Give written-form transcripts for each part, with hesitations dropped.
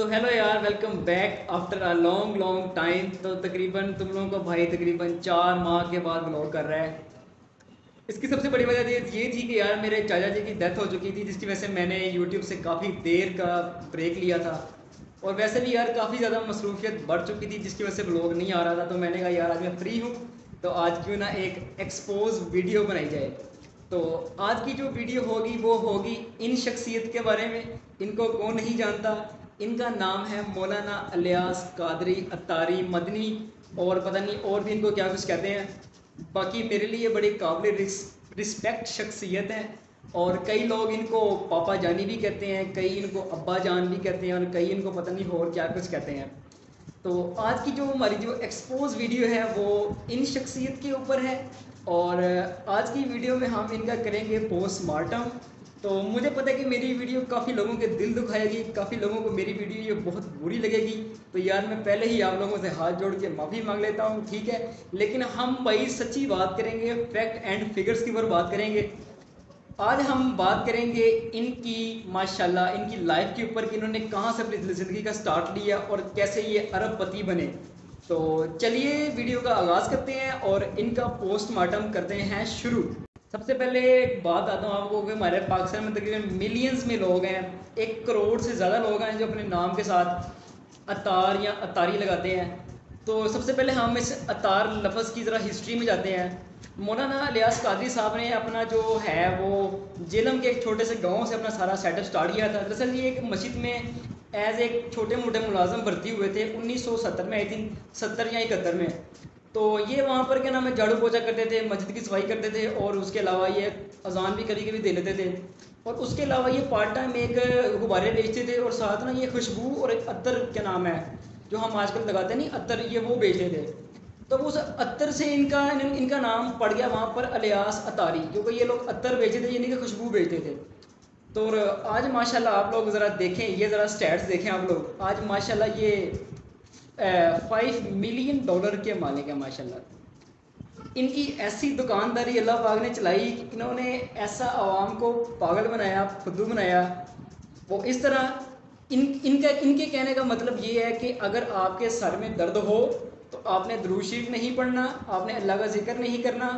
تو ہیلو یار، welcome back after a long long time. تو تقریباً تم لوگوں کو بھائی تقریباً 4 ماہ کے بعد بلاگ کر رہا ہے. اس کی سب سے بڑی وجہ یہ تھی کہ یار میرے چاچا جی کی ڈیتھ ہو چکی تھی، جس کی وجہ سے میں نے یوٹیوب سے کافی دیر کا بریک لیا تھا. اور ویسے بھی یار کافی زیادہ مصروفیت بڑھ چکی تھی، جس کی وجہ سے بلاگ نہیں آ رہا تھا. تو میں نے کہا یار آج میں فری ہوں، تو آج کیوں نہ ایک ایکسپوز ویڈیو بنائی جائے. تو آج کی جو ویڈیو ہوگی وہ ہوگی ان شخصیت کے بارے میں. ان کو کون نہیں جانتا؟ ان کا نام ہے مولانا الیاس قادری اتاری مدنی، اور پتہ نہیں اور بھی ان کو کیا کچھ کہتے ہیں. باقی میرے لیے بڑی قابل رسپیکٹ شخصیت ہیں، اور کئی لوگ ان کو پاپا جانی بھی کہتے ہیں، کئی ان کو ابا جان بھی کہتے ہیں، اور کئی ان کو پتہ نہیں اور کیا کچھ کہتے ہیں. تو آج کی جو ہماری جو ایکسپوز ویڈیو ہے وہ ان شخصیت کے اوپر ہے، اور آج کی ویڈیو میں ہم ان کا کریں گے پوسٹ مارٹم. تو مجھے پتہ ہے کہ میری ویڈیو کافی لوگوں کے دل دکھائے گی، کافی لوگوں کو میری ویڈیو یہ بہت بری لگے گی. تو یار میں پہلے ہی آپ لوگوں سے ہاتھ جوڑ کے معافی مانگ لیتا ہوں، ٹھیک ہے. لیکن ہم بھائی سچی بات کریں گے، فیکٹ اینڈ فگرز کی اوپر بات کریں گے. آج ہم بات کریں گے ان کی ماشاءاللہ ان کی لائف کے اوپر کہ انہوں نے کہاں سے اپنی زندگی کا سٹارٹ لیا اور کیسے یہ ارب پتی بنے. تو چلیے ویڈیو کا آغاز کرتے ہیں اور ان کا پوسٹ مارٹم کرتے ہیں شروع. سب سے پہلے ایک بات آتا ہوں آپ کو کہ ہمارے پاکستان میں تقریباً ملینز میں لوگ ہیں، 1 کروڑ سے زیادہ لوگ ہیں جو اپنے نام کے ساتھ اتار یا اتاری لگاتے ہیں. تو سب سے پہلے ہم اس اتار لفظ کی ذرا ہسٹری میں جاتے ہیں. مولانا الیاس قادری صاحب نے اپنا جو ہے وہ جیلم کے ایک چھوٹے سے گاؤں سے اپنا سارا سیٹ اپ اسٹارٹ کیا تھا. دراصل یہ ایک مسجد میں ایز ایک چھوٹے موٹے ملازم بھرتی ہوئے تھے 1970 میں، آئی تھنک 70 یا 71 میں. تو یہ وہاں پر کیا نام ہے جھاڑو پوچھا کرتے تھے، مسجد کی صفائی کرتے تھے، اور اس کے علاوہ یہ اذان بھی کبھی کبھی دے لیتے تھے. اور اس کے علاوہ یہ پارٹ ٹائم ایک غبارے بیچتے تھے، اور ساتھ نا یہ خوشبو اور ایک عطر کیا نام ہے جو ہم آج کل لگاتے ہیں نہیں عطر، یہ وہ بیچتے تھے. تو اس عطر سے ان کا نام پڑ گیا وہاں پر الیاس اتاری، کیونکہ یہ لوگ عطر بیچتے تھے یعنی کہ خوشبو بیچتے تھے. تو آج ماشاءاللہ آپ لوگ ذرا دیکھیں، یہ ذرا سٹیٹس دیکھیں آپ لوگ. آج ماشاءاللہ یہ $5 ملین کے مالک ہیں ماشاءاللہ. ان کی ایسی دکانداری اللہ پاک نے چلائی کہ انہوں نے ایسا عوام کو پاگل بنایا، فدو بنایا. وہ اس طرح ان کے کہنے کا مطلب یہ ہے کہ اگر آپ کے سر میں درد ہو تو آپ نے درود شریف نہیں پڑھنا، آپ نے اللہ کا ذکر نہیں کرنا،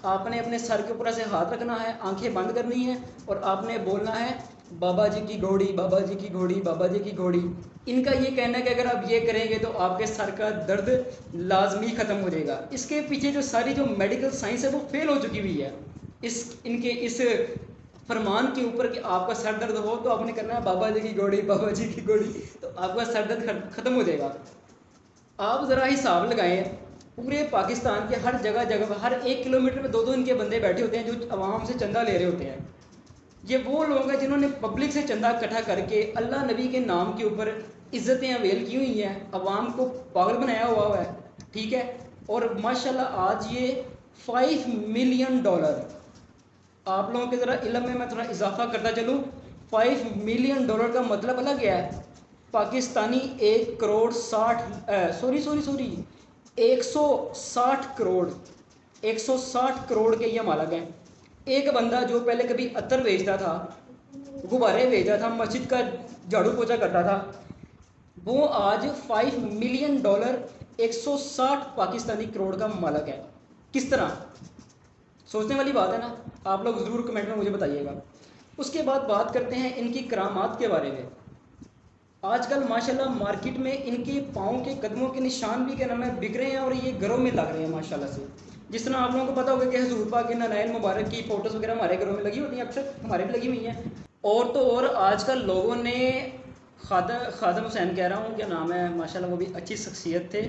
آپ نے اپنے سر کے اوپر سے ہاتھ رکھنا ہے، آنکھیں بند کرنی ہے، اور آپ نے بولنا ہے بابا جی کی گھوڑی، بابا جی کی گھوڑی، بابا جی کی گھوڑی. ان کا یہ کہنا ہے کہ اگر آپ یہ کریں گے تو آپ کے سر کا درد لازمی ختم ہو جائے گا. اس کے پیچھے جو ساری جو میڈیکل سائنس ہے وہ فیل ہو چکی ہوئی ہے ان کے اس فرمان کے اوپر کہ آپ کا سر درد ہو تو آپ نے کرنا ہے بابا جی کی گھوڑی، بابا جی کی گھوڑی، تو آپ کا سر درد ختم ہو جائے گا. آپ ذرا حساب لگائیں، پورے پاکستان کے ہر جگہ ہر 1 کلومیٹر میں 2 ان کے بندے بیٹھے ہوتے ہیں جو عوام سے چندہ لے رہے ہوتے ہیں. یہ وہ لوگ ہیں جنہوں نے پبلک سے چندہ اکٹھا کر کے اللہ نبی کے نام کے اوپر عزتیں اویل کی ہوئی ہیں، عوام کو پاگل بنایا ہوا ہے، ٹھیک ہے. اور ماشاءاللہ آج یہ $5 ملین، آپ لوگوں کے ذرا علم میں تھوڑا اضافہ کرتا چلوں. $5 ملین کا مطلب الگ ہے. پاکستانی 160 کروڑ کے یہ مالک ہیں. ایک بندہ جو پہلے کبھی عطر بیچتا تھا، غبارے بیچتا تھا، مسجد کا جھاڑو پوچھا کرتا تھا، وہ آج $5 ملین 160 پاکستانی کروڑ کا مالک ہے. کس طرح؟ سوچنے والی بات ہے نا. آپ لوگ ضرور کمنٹ میں مجھے بتائیے گا. اس کے بعد بات کرتے ہیں ان کی کرامات کے بارے میں. آج کل ماشاءاللہ مارکیٹ میں ان کے پاؤں کے قدموں کے نشان بھی کیا نام ہے بک رہے ہیں، اور یہ گھروں میں لگ رہے ہیں ماشاءاللہ سے. جس طرح آپ لوگوں کو پتہ ہوگا کہ حضور پاک کے ننائل مبارک کی فوٹوز وغیرہ ہمارے گھروں میں لگی ہوتی ہیں، اکثر ہمارے بھی لگی ہوئی ہیں. اور تو اور آج کل لوگوں نے خادم حسین کہہ رہا ہوں کیا نام ہے ماشاءاللہ، وہ بھی اچھی شخصیت تھے.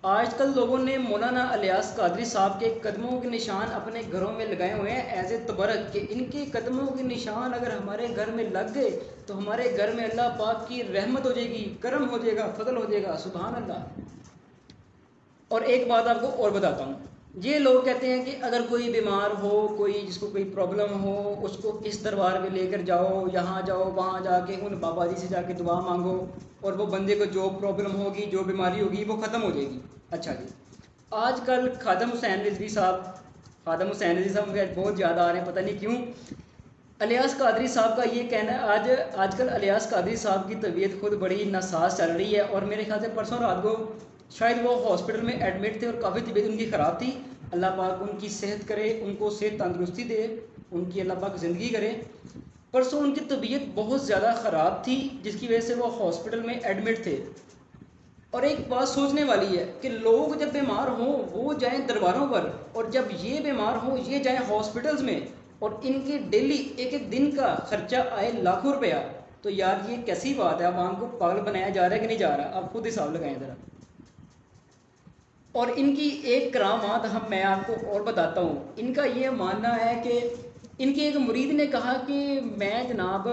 آج کل لوگوں نے مولانا الیاس قادری صاحب کے قدموں کے نشان اپنے گھروں میں لگائے ہوئے ہیں ایز اے تبرک، کہ ان کے قدموں کے نشان اگر ہمارے گھر میں لگ گئے تو ہمارے گھر میں اللہ پاک کی رحمت ہو جائے گی، کرم ہو جائے گا، فضل ہو جائے گا. سبحان اللہ. اور ایک بات آپ کو اور بتاتا ہوں، یہ لوگ کہتے ہیں کہ اگر کوئی بیمار ہو، کوئی جس کو کوئی پرابلم ہو، اس کو اس دربار میں لے کر جاؤ، یہاں جاؤ، وہاں جا کے ان بابا جی سے جا کے دعا مانگو، اور وہ بندے کو جو پرابلم ہوگی، جو بیماری ہوگی وہ ختم ہو جائے گی. اچھا جی، آج کل خادم حسین رضوی صاحب مجھے بہت زیادہ آ رہے ہیں، پتہ نہیں کیوں. الیاس قادری صاحب کا یہ کہنا ہے، آج کل الیاس قادری صاحب کی طبیعت خود بڑی ناساز چل رہی ہے، اور میرے خیال سے پرسوں رات کو شاید وہ ہاسپٹل میں ایڈمٹ تھے اور کافی طبیعت ان کی خراب تھی۔ اللہ پاک ان کی صحت کرے، ان کو صحت تندرستی دے، ان کی اللہ پاک زندگی کرے۔ پرسوں ان کی طبیعت بہت زیادہ خراب تھی جس کی وجہ سے وہ ہاسپٹل میں ایڈمٹ تھے۔ اور ایک بات سوچنے والی ہے کہ لوگ جب بیمار ہوں وہ جائیں درباروں پر، اور جب یہ بیمار ہوں یہ جائیں ہاسپٹلز میں، اور ان کے ڈیلی ایک ایک دن کا خرچہ آئے لاکھوں روپیہ، تو یار یہ کیسی بات ہے؟ عوام کو پاگل بنایا جا رہا ہے کہ نہیں جا رہا؟ آپ خود حساب لگائیں ذرا۔ اور ان کی ایک کرامات میں آپ کو اور بتاتا ہوں۔ ان کا یہ ماننا ہے کہ ان کے ایک مرید نے کہا کہ میں جناب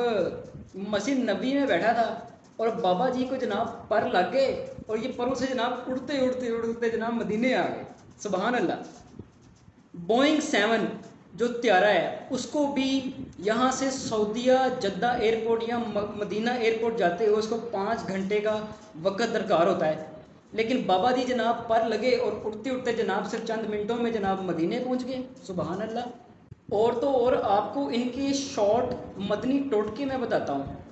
مسجد نبی میں بیٹھا تھا اور بابا جی کو جناب پر لگ گئے، اور یہ پروں سے جناب اڑتے اڑتے اڑتے جناب مدینے آ گئے۔ سبحان اللہ۔ بوئنگ 7 جو طیارہ ہے اس کو بھی یہاں سے سعودیہ جدہ ایئرپورٹ یا مدینہ ایئرپورٹ جاتے ہوئے اس کو 5 گھنٹے کا وقت درکار ہوتا ہے، لیکن بابا جی جناب پر لگے اور اڑتے اڑتے جناب صرف چند منٹوں میں جناب مدینے پہنچ گئے۔ سبحان اللہ۔ اور تو اور آپ کو ان کے شارٹ مدنی ٹوٹکے میں بتاتا ہوں۔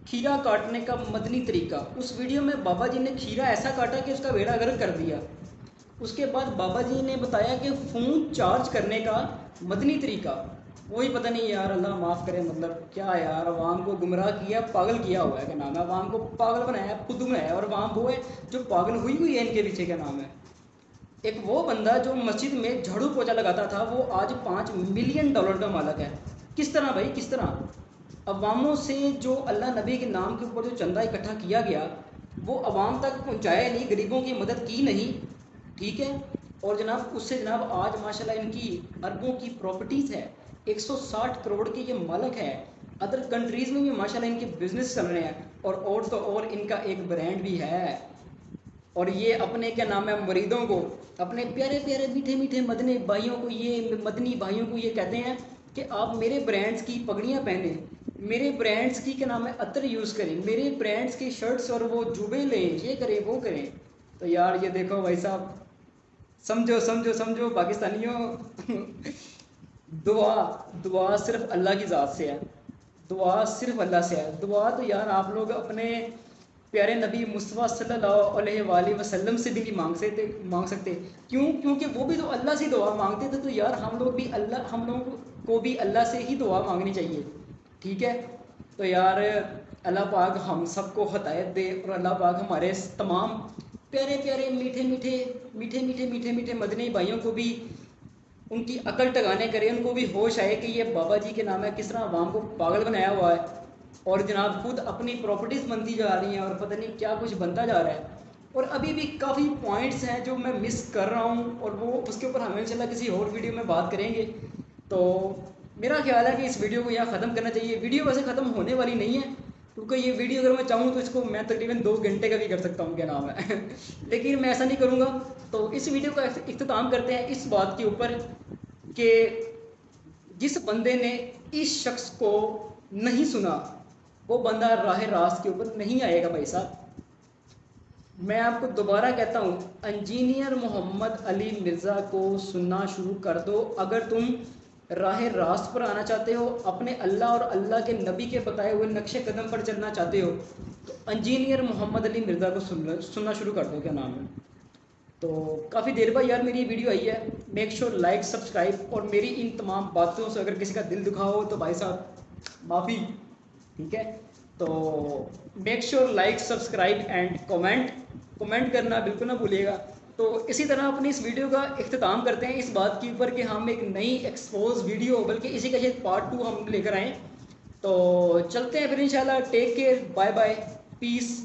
کھیرا کاٹنے کا مدنی طریقہ، اس ویڈیو میں بابا جی نے کھیرا ایسا کاٹا کہ اس کا بیڑا غرق کر دیا۔ اس کے بعد بابا جی نے بتایا کہ فون چارج کرنے کا مدنی طریقہ، وہی پتہ نہیں یار، اللہ معاف کرے، مطلب کیا یار، عوام کو گمراہ کیا، پاگل کیا ہوا ہے، کیا نام ہے، عوام کو پاگل بنایا، خود بنایا، اور عوام وہ ہے جو پاگل ہوئی ہے ان کے پیچھے، کیا نام ہے۔ ایک وہ بندہ جو مسجد میں جھاڑو پوچھا لگاتا تھا وہ آج $5 ملین کا مالک ہے۔ کس طرح بھائی، کس طرح؟ عواموں سے جو اللہ نبی کے نام کے اوپر جو چندہ اکٹھا کیا گیا وہ عوام تک پہنچایا نہیں، غریبوں کی مدد کی نہیں، ٹھیک ہے۔ اور جناب اس سے جناب آج ماشاءاللہ ان کی اربوں کی پراپرٹیز ہے، 160 کروڑ کے یہ مالک ہے۔ ادر کنٹریز میں بھی ماشاءاللہ ان کے بزنس چل رہے ہیں، اور تو اور ان کا ایک برانڈ بھی ہے۔ اور یہ اپنے کیا نام ہے مریدوں کو، اپنے پیارے پیارے میٹھے میٹھے مدنی بھائیوں کو، یہ کہتے ہیں کہ آپ میرے برانڈز کی پگڑیاں پہنیں، میرے برانڈز کی کیا نام ہے عطر یوز کریں، میرے برانڈز کی شرٹس اور وہ جوبے لیں، یہ کریں وہ کریں۔ تو یار یہ دیکھو بھائی صاحب، سمجھو سمجھو سمجھو پاکستانیوں، دعا صرف اللہ کی ذات سے ہے، دعا صرف اللہ سے ہے۔ دعا تو یار آپ لوگ اپنے پیارے نبی مصطفیٰ صلی اللہ علیہ وآلہ وسلم سے بھی نہیں مانگ سکتے، کیوں؟ کیونکہ وہ بھی تو اللہ سے دعا مانگتے تھے، تو یار ہم لوگوں کو بھی اللہ سے ہی دعا مانگنی چاہیے، ٹھیک ہے۔ تو یار اللہ پاک ہم سب کو ہدایت دے، اور اللہ پاک ہمارے تمام پیارے پیارے میٹھے مدنی بھائیوں کو بھی ان کی عقل ٹھکانے کرے، ان کو بھی ہوش آئے کہ یہ بابا جی کے نام ہے کس طرح عوام کو پاگل بنایا ہوا ہے، اور جناب خود اپنی پراپرٹیز بنتی جا رہی ہیں اور پتہ نہیں کیا کچھ بنتا جا رہا ہے۔ اور ابھی بھی کافی پوائنٹس ہیں جو میں مس کر رہا ہوں، اور وہ اس کے اوپر ہمیں انشاءاللہ کسی اور ویڈیو میں بات کریں گے۔ تو میرا خیال ہے کہ اس ویڈیو کو یہاں ختم کرنا چاہیے۔ ویڈیو ویسے ختم ہونے والی نہیں ہے، کیونکہ یہ ویڈیو اگر میں چاہوں تو اس کو میں تقریباً 2 گھنٹے کا بھی کر سکتا ہوں، کیا نام ہے لیکن میں ایسا نہیں کروں گا۔ تو اس ویڈیو کا اختتام کرتے ہیں اس بات کے اوپر کہ جس بندے نے اس شخص کو نہیں سنا وہ بندہ راہ راست کے اوپر نہیں آئے گا بھائی صاحب۔ میں آپ کو دوبارہ کہتا ہوں، انجینئر محمد علی مرزا کو سننا شروع کر دو اگر تم راہ راست پر آنا چاہتے ہو، اپنے اللہ اور اللہ کے نبی کے بتائے ہوئے نقش قدم پر چلنا چاہتے ہو، تو انجینئر محمد علی مرزا کو سننا شروع کر دو، کیا نام ہے۔ تو کافی دیر بعد یار میری ویڈیو آئی ہے، میک شور لائک سبسکرائب، اور میری ان تمام باتوں سے اگر کسی کا دل دکھا ہو تو بھائی صاحب معافی، ٹھیک ہے۔ تو make sure like subscribe and comment کرنا بالکل نہ بھولیے گا۔ تو اسی طرح اپنی اس ویڈیو کا اختتام کرتے ہیں اس بات کے اوپر کہ ہم ایک نئی ایکسپوز ویڈیو، بلکہ اسی کا یہ پارٹ 2 ہم لے کر آئیں۔ تو چلتے ہیں پھر انشاءاللہ، ٹیک کیئر، بائے بائے، پیس۔